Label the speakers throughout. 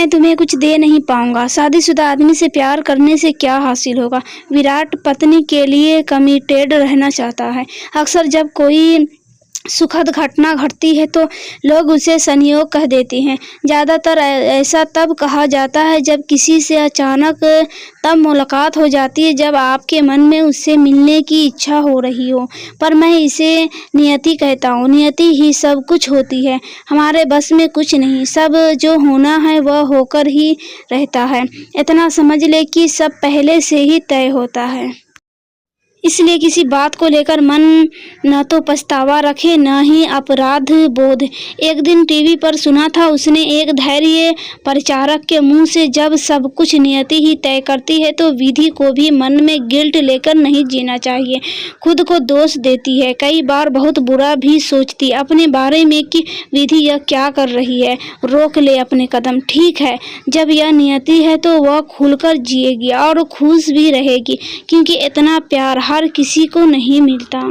Speaker 1: मैं तुम्हें कुछ दे नहीं पाऊंगा। शादीशुदा आदमी से प्यार करने से क्या हासिल होगा। विराट पत्नी के लिए कमिटेड रहना चाहता है। अक्सर जब कोई सुखद घटना घटती है तो लोग उसे संयोग कह देते हैं। ज़्यादातर ऐसा तब कहा जाता है जब किसी से अचानक तब मुलाकात हो जाती है जब आपके मन में उससे मिलने की इच्छा हो रही हो। पर मैं इसे नियति कहता हूँ। नियति ही सब कुछ होती है, हमारे बस में कुछ नहीं। सब जो होना है वह होकर ही रहता है। इतना समझ ले कि सब पहले से ही तय होता है। इसलिए किसी बात को लेकर मन न तो पछतावा रखे न ही अपराध बोध। एक दिन टीवी पर सुना था उसने एक धैर्य परिचारक के मुंह से, जब सब कुछ नियति ही तय करती है तो विधि को भी मन में गिल्ट लेकर नहीं जीना चाहिए। खुद को दोष देती है, कई बार बहुत बुरा भी सोचती अपने बारे में कि विधि यह क्या कर रही है। रोक ले अपने कदम। ठीक है, जब यह नियति है तो वह खुलकर जिएगी और खुश भी रहेगी, क्योंकि इतना प्यार हर किसी को नहीं मिलता।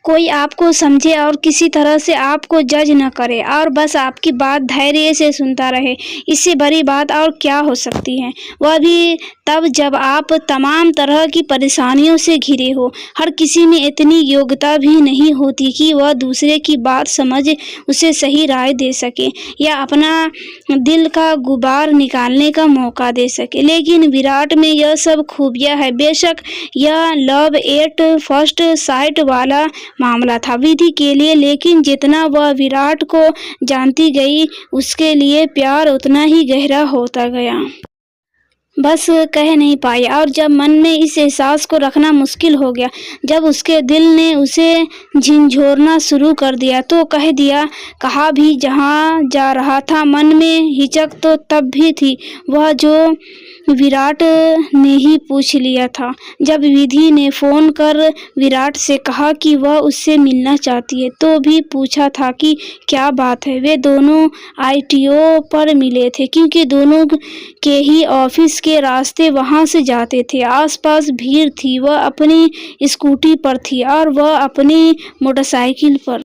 Speaker 1: कोई आपको समझे और किसी तरह से आपको जज न करे और बस आपकी बात धैर्य से सुनता रहे, इससे बड़ी बात और क्या हो सकती है। वह भी तब जब आप तमाम तरह की परेशानियों से घिरे हो। हर किसी में इतनी योग्यता भी नहीं होती कि वह दूसरे की बात समझ उसे सही राय दे सके या अपना दिल का गुबार निकालने का मौका दे सके। लेकिन विराट में यह सब खूबियाँ है। बेशक यह लव एट फर्स्ट साइट वाला मामला था विधि के लिए, लेकिन जितना वह विराट को जानती गई उसके लिए प्यार उतना ही गहरा होता गया। बस कह नहीं पाई, और जब मन में इस एहसास को रखना मुश्किल हो गया, जब उसके दिल ने उसे झिंझोरना शुरू कर दिया तो कह दिया। कहा भी जहाँ जा रहा था। मन में हिचक तो तब भी थी, वह जो विराट ने ही पूछ लिया था। जब विधि ने फ़ोन कर विराट से कहा कि वह उससे मिलना चाहती है तो भी पूछा था कि क्या बात है। वे दोनों ITO पर मिले थे, क्योंकि दोनों के ही ऑफिस के रास्ते वहां से जाते थे। आसपास भीड़ थी। वह अपनी स्कूटी पर थी और वह अपनी मोटरसाइकिल पर।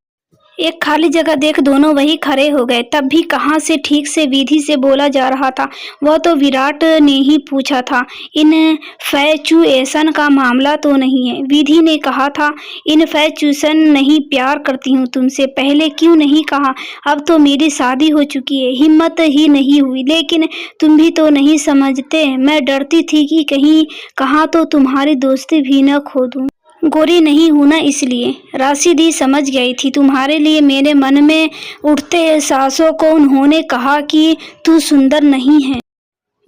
Speaker 1: एक खाली जगह देख दोनों वहीं खड़े हो गए। तब भी कहाँ से ठीक से विधि से बोला जा रहा था। वह तो विराट ने ही पूछा था। इनफैचुएशन का मामला तो नहीं है? विधि ने कहा था। इनफैचुएशन नहीं, प्यार करती हूँ तुमसे। पहले क्यों नहीं कहा? अब तो मेरी शादी हो चुकी है, हिम्मत ही नहीं हुई। लेकिन तुम भी तो नहीं समझते। मैं डरती थी कि कहीं कहाँ तो तुम्हारी दोस्ती भी न खो दूँ। गोरी नहीं हूं ना, इसलिए। राशिदी समझ गई थी तुम्हारे लिए मेरे मन में उठते एहसासों को। उन्होंने कहा कि तू सुंदर नहीं है।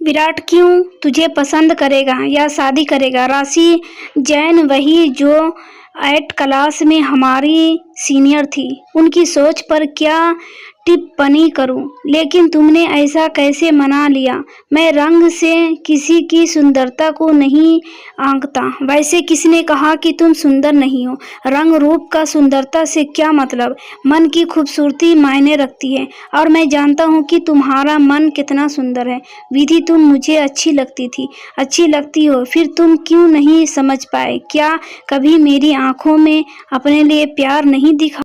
Speaker 1: विराट क्यों तुझे पसंद करेगा या शादी करेगा? राशि जैन, वही जो 8 क्लास में हमारी सीनियर थी। उनकी सोच पर क्या टिप्पणी करूं? लेकिन तुमने ऐसा कैसे मना लिया? मैं रंग से किसी की सुंदरता को नहीं आंकता। वैसे किसने कहा कि तुम सुंदर नहीं हो? रंग रूप का सुंदरता से क्या मतलब? मन की खूबसूरती मायने रखती है, और मैं जानता हूँ कि तुम्हारा मन कितना सुंदर है। विधि, तुम मुझे अच्छी लगती थी, अच्छी लगती हो। फिर तुम क्यों नहीं समझ पाए? क्या कभी मेरी आंखों में अपने लिए प्यार नहीं दिखा?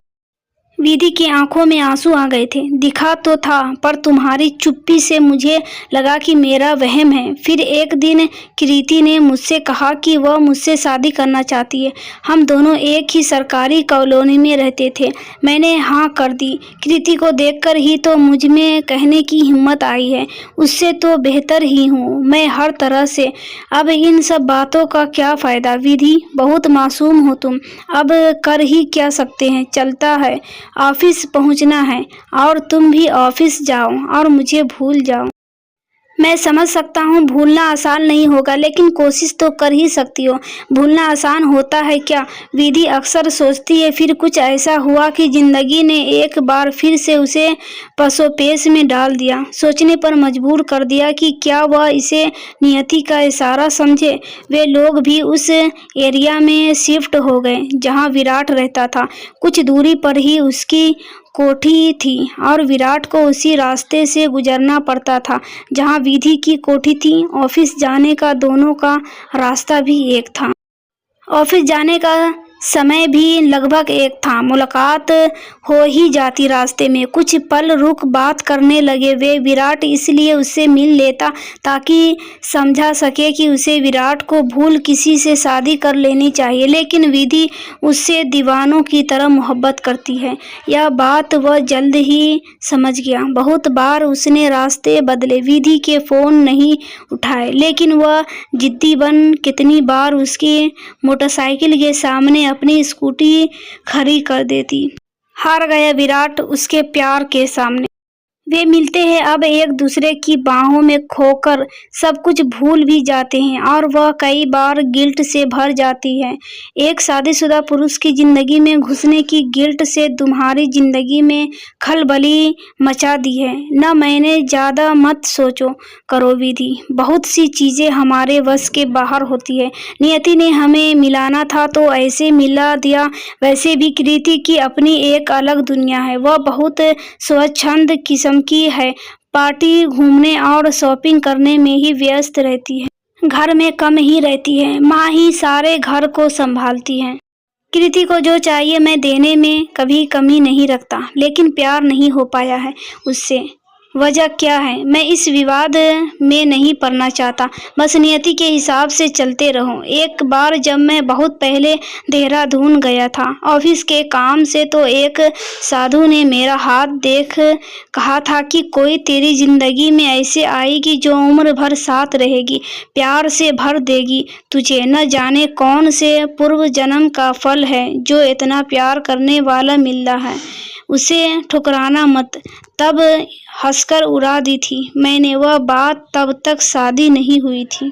Speaker 1: विधि की आंखों में आंसू आ गए थे। दिखा तो था, पर तुम्हारी चुप्पी से मुझे लगा कि मेरा वहम है। फिर एक दिन कृति ने मुझसे कहा कि वह मुझसे शादी करना चाहती है। हम दोनों एक ही सरकारी कॉलोनी में रहते थे। मैंने हाँ कर दी। कृति को देखकर ही तो मुझ में कहने की हिम्मत आई है। उससे तो बेहतर ही हूँ मैं हर तरह से। अब इन सब बातों का क्या फ़ायदा? विधि, बहुत मासूम हो तुम। अब कर ही क्या सकते हैं, चलता है। ऑफिस पहुंचना है और तुम भी ऑफिस जाओ और मुझे भूल जाओ। मैं समझ सकता हूँ भूलना आसान नहीं होगा, लेकिन कोशिश तो कर ही सकती हो। भूलना आसान होता है क्या? विधि अक्सर सोचती है। फिर कुछ ऐसा हुआ कि जिंदगी ने एक बार फिर से उसे पसोपेश में डाल दिया, सोचने पर मजबूर कर दिया कि क्या वह इसे नियति का इशारा समझे। वे लोग भी उस एरिया में शिफ्ट हो गए जहाँ विराट रहता था। कुछ दूरी पर ही उसकी कोठी थी और विराट को उसी रास्ते से गुजरना पड़ता था जहां विधि की कोठी थी। ऑफिस जाने का दोनों का रास्ता भी एक था। ऑफिस जाने का समय भी लगभग एक था। मुलाकात हो ही जाती रास्ते में। कुछ पल रुक बात करने लगे वे। विराट इसलिए उससे मिल लेता ताकि समझा सके कि उसे विराट को भूल किसी से शादी कर लेनी चाहिए, लेकिन विधि उससे दीवानों की तरह मोहब्बत करती है। यह बात वह जल्द ही समझ गया। बहुत बार उसने रास्ते बदले, विधि के फोन नहीं उठाए, लेकिन वह जिद्दी बन कितनी बार उसकी मोटरसाइकिल के सामने अपनी स्कूटी खड़ी कर देती। हार गया विराट उसके प्यार के सामने। वे मिलते हैं अब एक दूसरे की बाहों में खोकर सब कुछ भूल भी जाते हैं और वह कई बार गिल्ट से भर जाती है। एक शादीशुदा पुरुष की जिंदगी में घुसने की गिल्ट से तुम्हारी जिंदगी में खलबली मचा दी है। न मैंने ज्यादा मत सोचो करो विधि, बहुत सी चीजें हमारे वश के बाहर होती है। नियति ने हमें मिलाना था तो ऐसे मिला दिया। वैसे भी कृति की अपनी एक अलग दुनिया है। वह बहुत स्वच्छंद किस्म की है, पार्टी, घूमने और शॉपिंग करने में ही व्यस्त रहती है। घर में कम ही रहती है। माँ ही सारे घर को संभालती है। कृति को जो चाहिए मैं देने में कभी कमी नहीं रखता, लेकिन प्यार नहीं हो पाया है उससे। वजह क्या है? मैं इस विवाद में नहीं पड़ना चाहता। बस नियति के हिसाब से चलते रहो। एक बार जब मैं बहुत पहले देहरादून गया था ऑफिस के काम से, तो एक साधु ने मेरा हाथ देख कहा था कि कोई तेरी जिंदगी में ऐसे आएगी जो उम्र भर साथ रहेगी, प्यार से भर देगी तुझे। न जाने कौन से पूर्व जन्म का फल है जो इतना प्यार करने वाला मिल रहा है। उसे ठुकराना मत। तब हंसकर उड़ा दी थी मैंने वह बात। तब तक शादी नहीं हुई थी।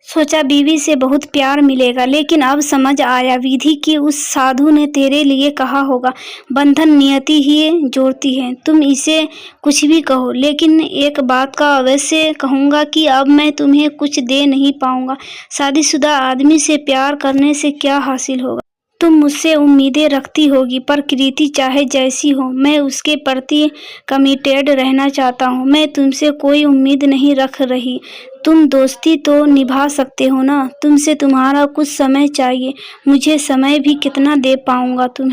Speaker 1: सोचा बीवी से बहुत प्यार मिलेगा, लेकिन अब समझ आया विधि की उस साधु ने तेरे लिए कहा होगा। बंधन नियति ही जोड़ती है। तुम इसे कुछ भी कहो, लेकिन एक बात का अवश्य कहूँगा कि अब मैं तुम्हें कुछ दे नहीं पाऊंगा। शादीशुदा आदमी से प्यार करने से क्या हासिल होगा? तुम मुझसे उम्मीदें रखती होगी, पर कृति चाहे जैसी हो मैं उसके प्रति कमिटेड रहना चाहता हूँ। मैं तुमसे कोई उम्मीद नहीं रख रही। तुम दोस्ती तो निभा सकते हो ना। तुमसे तुम्हारा कुछ समय चाहिए। मुझे समय भी कितना दे पाऊंगा तुम्हें?